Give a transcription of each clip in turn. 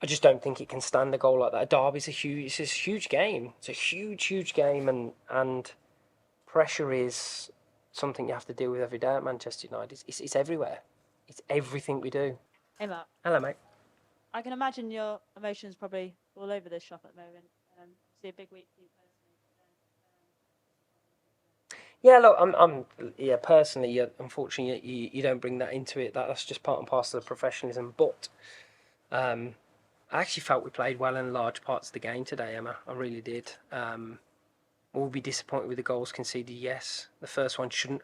I just don't think it can stand a goal like that. A derby's it's a huge game. It's a huge game, and pressure is something you have to deal with every day at Manchester United. It's everywhere. It's everything we do. Hey Mark, Hello, mate. I can imagine your emotions probably all over this shop at the moment. Obviously a big week for you personally, Yeah, look, yeah, personally, unfortunately, you don't bring that into it. That's just part and parcel of professionalism. But I actually felt we played well in large parts of the game today, Emma. I really did. We'll be disappointed with the goals conceded. Yes, the first one shouldn't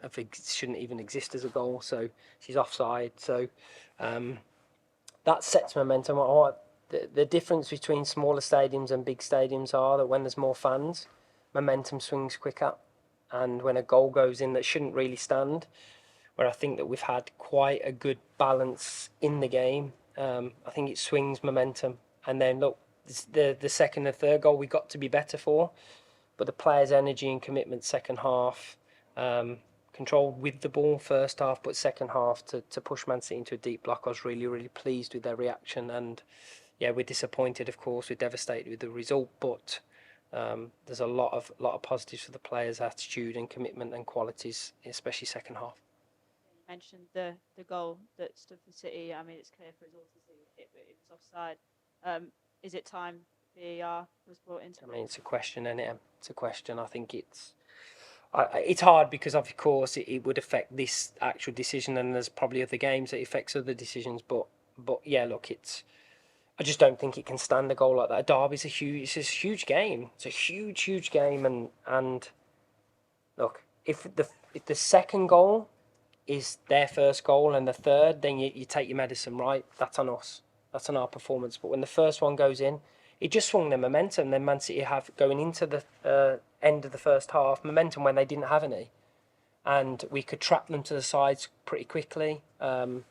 even exist as a goal. So she's offside. So um, that sets momentum. The difference between smaller stadiums and big stadiums are that when there's more fans, momentum swings quicker, and when a goal goes in that shouldn't really stand, where I think that we've had quite a good balance in the game. I think it swings momentum, and then look, the second and third goal we got to be better for, but the players' energy and commitment second half, controlled with the ball first half, but second half to push Man City into a deep block. I was really pleased with their reaction, and yeah, we're disappointed, of course, we're devastated with the result, but there's a lot of positives for the players' attitude and commitment and qualities, especially second half. you mentioned the goal that stood for City. I mean, it's clear for us all to see it was offside. Is it time VAR was brought into I it? mean, it's a question, and it's a question. I think it's hard because, of course, it would affect this actual decision, and there's probably other games that affects other decisions. But yeah, look, I just don't think it can stand a goal like that. A derby's it's a huge game. It's a huge game, and look, if the second goal is their first goal and the third, then you take your medicine, right? That's on us. That's on our performance. But when the first one goes in, it just swung their momentum. Then Man City have going into the end of the first half momentum when they didn't have any, and we could trap them to the sides pretty quickly. And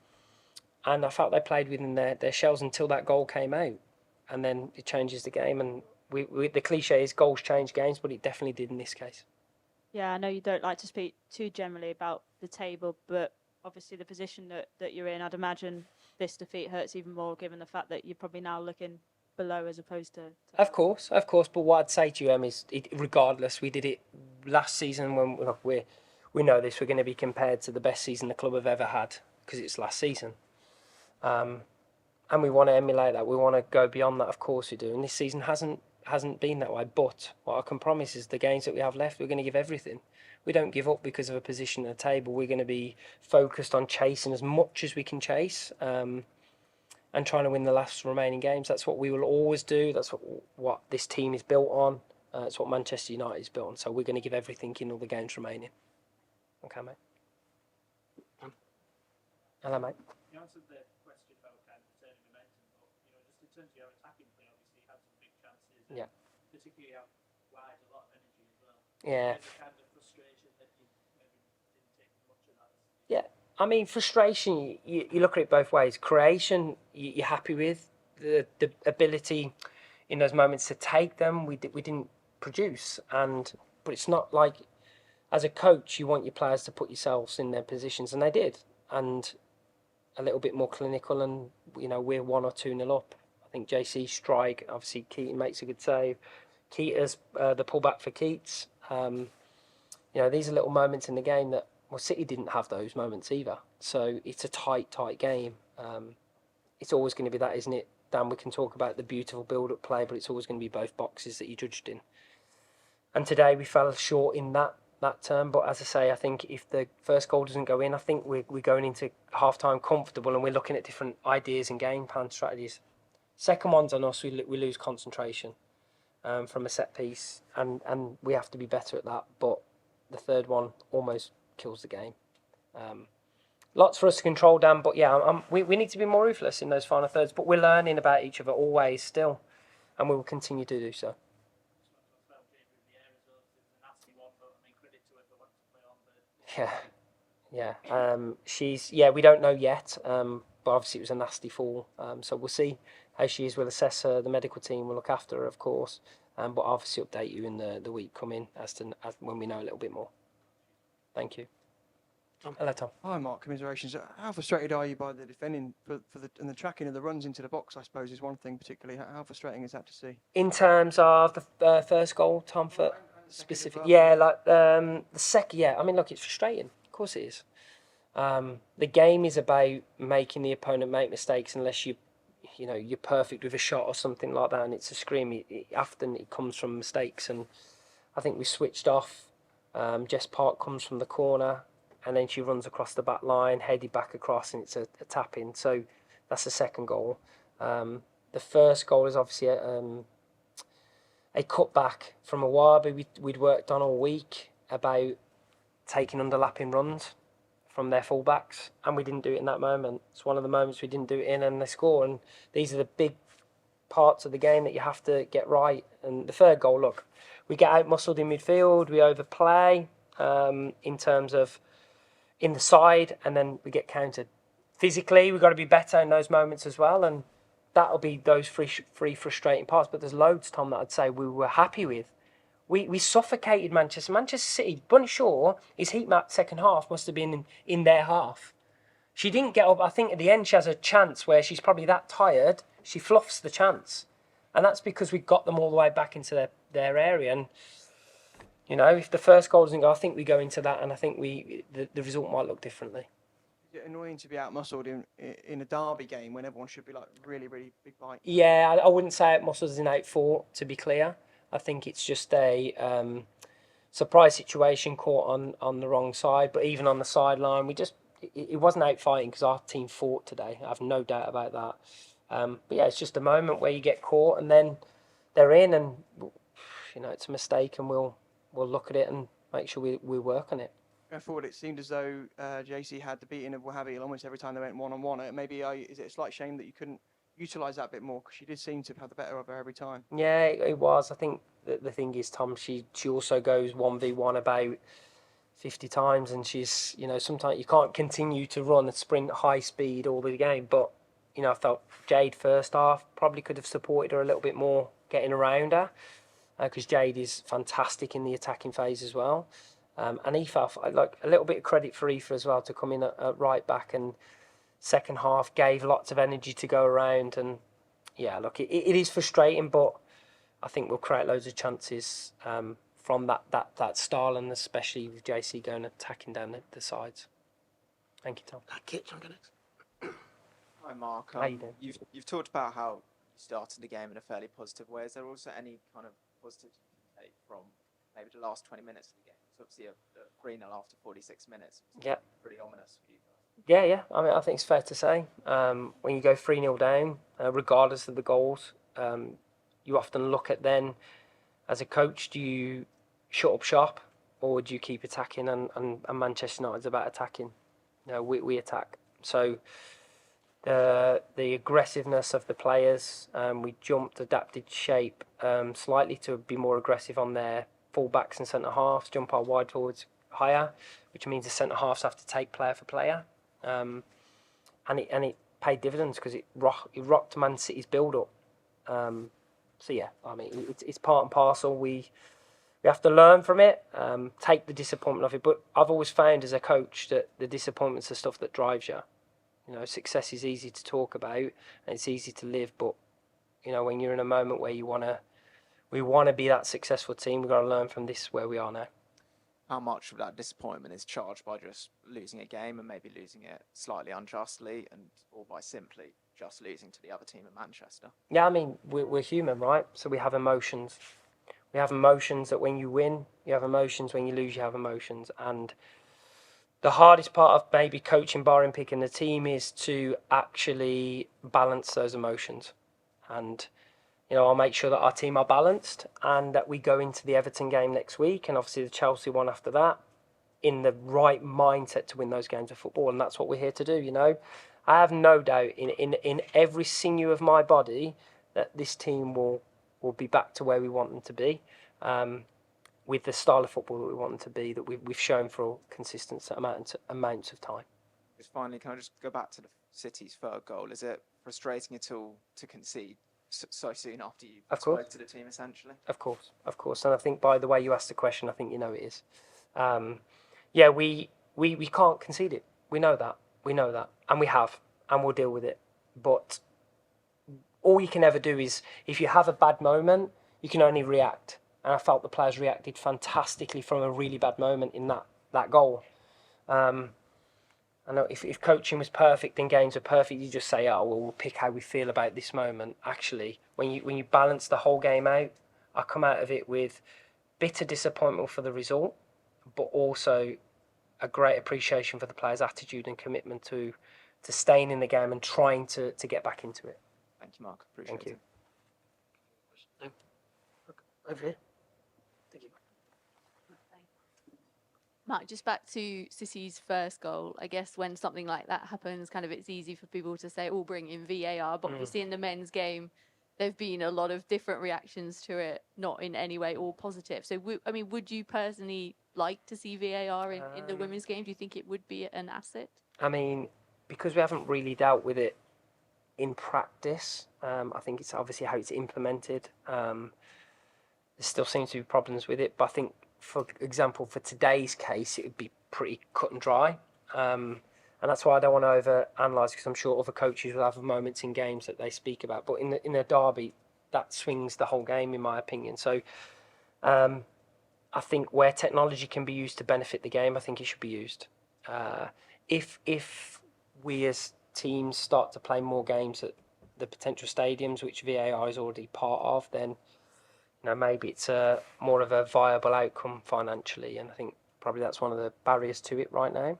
I felt they played within their shells until that goal came out, and then it changes the game. And the cliche is goals change games, but it definitely did in this case. Yeah, I know you don't like to speak too generally about the table, but obviously the position that you're in, I'd imagine this defeat hurts even more given the fact that you're probably now looking below as opposed to Of above. course, of course. But what I'd say to you, Em, is regardless, we did it last season when look, we know this. We're going to be compared to the best season the club have ever had because it's last season, and we want to emulate that. We want to go beyond that. Of course, we do. And this season hasn't been that way. But what I can promise is the games that we have left, we're going to give everything. We don't give up because of a position at the table. We're going to be focused on chasing as much as we can chase. And trying to win the last remaining games. That's what we will always do. That's what this team is built on. It's what Manchester United is built on. So we're going to give everything in all the games remaining. Okay, mate. Hello, mate. You answered the question about kind of returning momentum, but just in terms of your attacking play, obviously you had some big chances, and Yeah. particularly out wide, a lot of energy as well. Yeah. Is there kind of frustration that you maybe didn't take as much of that as you Yeah. thought? I mean, frustration. You look at it both ways. Creation, you're happy with the ability in those moments to take them. We didn't produce, but it's not like as a coach you want your players to put yourselves in their positions, and they did. And a little bit more clinical, and we're 1 or 2 nil up. I think JC strike. Obviously, Keaton makes a good save. Keita's the pullback for Keats. These are little moments in the game that City didn't have those moments either. So it's a tight game. It's always going to be that, isn't it? Dan, we can talk about the beautiful build-up play, but it's always going to be both boxes that you judged in. And today we fell short in that term. But as I say, I think if the first goal doesn't go in, I think we're going into half time comfortable, and we're looking at different ideas and game plan strategies. Second one's on us. We lose concentration from a set piece, and we have to be better at that. But the third one almost kills the game. Lots for us to control, Dan. But yeah, we need to be more ruthless in those final thirds. But we're learning about each other always still, and we will continue to do so. Yeah, yeah. We don't know yet. But obviously it was a nasty fall. So we'll see how she is. We'll assess her. The medical team will look after her, of course. But I'll obviously update you in the week coming as when we know a little bit more. Thank you. Hello, Tom. Hi, Mark. Commiserations. How frustrated are you by the defending and the tracking of the runs into the box? I suppose is one thing particularly. How frustrating is that to see? In terms of the first goal, Tom, for specific, well. yeah, like the second, yeah. I mean, look, it's frustrating. Of course, it is. The game is about making the opponent make mistakes unless you're perfect with a shot or something like that, and it's a scream. Often it comes from mistakes, and I think we switched off. Jess Park comes from the corner, and then she runs across the back line, headed back across, and it's a tap in. So that's the second goal. The first goal is obviously a cutback from a Wabi we'd worked on all week about taking underlapping runs from their fullbacks, and we didn't do it in that moment. It's one of the moments we didn't do it in, and they score. And these are the big parts of the game that you have to get right. And the third goal, look, we get out-muscled in midfield, we overplay in terms of in the side, and then we get countered. Physically, we've got to be better in those moments as well, and that'll be those three frustrating parts. But there's loads, Tom, that I'd say we were happy with. We suffocated Manchester. Manchester City, Bunny Shaw, his heat map second half must have been in their half. She didn't get up. I think at the end she has a chance where she's probably that tired, she fluffs the chance. And that's because we got them all the way back into their area. And, if the first goal doesn't go, I think we go into that, and I think the result might look differently. Is it annoying to be out-muscled in a derby game when everyone should be like really, really big bite? Yeah, I wouldn't say out-muscled as in out-fought, to be clear. I think it's just a surprise situation caught on the wrong side. But even on the sideline, it wasn't out fighting because our team fought today. I have no doubt about that. But yeah, it's just a moment where you get caught and then they're in, and it's a mistake, and we'll look at it and make sure we work on it. Going forward, it seemed as though JC had the beating of Wahhabi almost every time they went one-on-one. Is it a slight shame that you couldn't utilise that a bit more, because she did seem to have the better of her every time? Yeah, it was. I think the thing is, Tom, she also goes 1v1 about 50 times, and she's, sometimes you can't continue to run and sprint high speed all the game. But, I felt Jade first half probably could have supported her a little bit more getting around her, because Jade is fantastic in the attacking phase as well. And Aoife, I'd like a little bit of credit for Aoife as well to come in at right back, and second half gave lots of energy to go around. And yeah, look, it is frustrating, but I think we'll create loads of chances from that style, and especially with JC going attacking down the sides. Thank you, Tom. Hi, Mark. How you doing? You've talked about how you started the game in a fairly positive way. Is there also any kind of positive you can take from maybe the last 20 minutes of the game? It's obviously a 3-0 after 46 minutes. Yeah. Pretty ominous for you guys. Yeah. I mean, I think it's fair to say when you go 3-0 down, regardless of the goals, you often look at then, as a coach, do you shut up shop or do you keep attacking? And Manchester United's about attacking. We attack. So the aggressiveness of the players, we jumped, adapted shape slightly to be more aggressive on their full-backs and centre-halves, jump our wide forwards higher, which means the centre-halves have to take player for player. And it paid dividends because it rocked Man City's build-up. So yeah, I mean, it's part and parcel. We have to learn from it, take the disappointment of it. But I've always found as a coach that the disappointment's the stuff that drives you. Success is easy to talk about and it's easy to live. But when you're in a moment where we want to be that successful team, we've got to learn from this where we are now. How much of that disappointment is charged by just losing a game and maybe losing it slightly unjustly, or by simply just losing to the other team in Manchester? Yeah, I mean, we're human, right? So we have emotions. We have emotions that when you win, you have emotions. When you lose, you have emotions. And the hardest part of maybe coaching, barring picking the team, is to actually balance those emotions. And I'll make sure that our team are balanced and that we go into the Everton game next week and obviously the Chelsea one after that in the right mindset to win those games of football. And that's what we're here to do, I have no doubt in every sinew of my body that this team will be back to where we want them to be, with the style of football that we want them to be, that we've shown for a consistent amounts of time. Just finally, can I just go back to the City's third goal? Is it frustrating at all to concede so soon after you spoke to the team, essentially? Of course. And I think by the way you asked the question, I think it is. we can't concede it. We know that, and we have, and we'll deal with it. But all you can ever do is, if you have a bad moment, you can only react. And I felt the players reacted fantastically from a really bad moment in that goal. I know if coaching was perfect and games are perfect, you just say, oh, well, we'll pick how we feel about this moment. Actually, when you balance the whole game out, I come out of it with bitter disappointment for the result, but also a great appreciation for the players' attitude and commitment to staying in the game and trying to get back into it. Thank you, Mark. Appreciate Thank you. it. Over here. Thank you. Mark, just back to City's first goal. I guess when something like that happens, kind of it's easy for people to say, "Oh, bring in VAR." But obviously, in the men's game, there've been a lot of different reactions to it, not in any way all positive. So, would you personally like to see VAR in the women's game? Do you think it would be an asset? I mean, because we haven't really dealt with it in practice, I think it's obviously how it's implemented. There still seems to be problems with it, but I think, for example, for today's case, it would be pretty cut and dry. And that's why I don't want to over-analyse, because I'm sure other coaches will have moments in games that they speak about. But in a derby, that swings the whole game, in my opinion. So I think where technology can be used to benefit the game, I think it should be used. If we as teams start to play more games at the potential stadiums, which VAR is already part of, then maybe it's more of a viable outcome financially, and I think probably that's one of the barriers to it right now.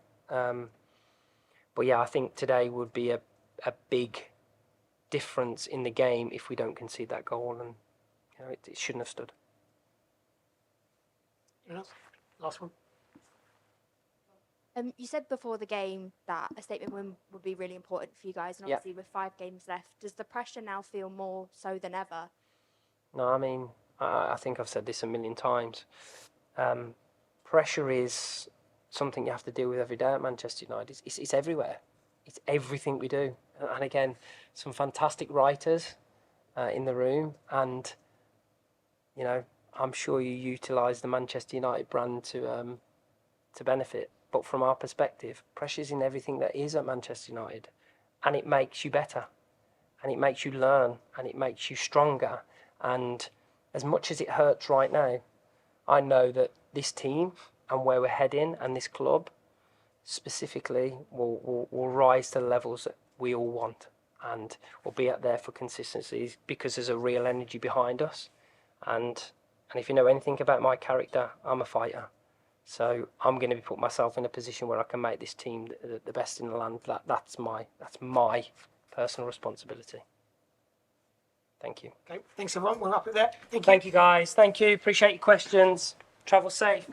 But yeah, I think today would be a big difference in the game if we don't concede that goal, and it shouldn't have stood. Anyone else? Last one. You said before the game that a statement win would be really important for you guys, and Yeah. obviously with 5 games left, does the pressure now feel more so than ever? No, I mean, I think I've said this a million times. Pressure is something you have to deal with every day at Manchester United. It's everywhere. It's everything we do. And again, some fantastic writers in the room, and I'm sure you utilise the Manchester United brand to benefit. But from our perspective, pressure's in everything that is at Manchester United, and it makes you better, and it makes you learn, and it makes you stronger. And as much as it hurts right now, I know that this team and where we're heading, and this club specifically, will rise to the levels that we all want, and will be out there for consistency, because there's a real energy behind us. And if you know anything about my character, I'm a fighter. So I'm going to put myself in a position where I can make this team the best in the land. That's my personal responsibility. Thank you. Okay, thanks everyone. We'll wrap it there. Thank you, guys. Thank you. Appreciate your questions. Travel safe.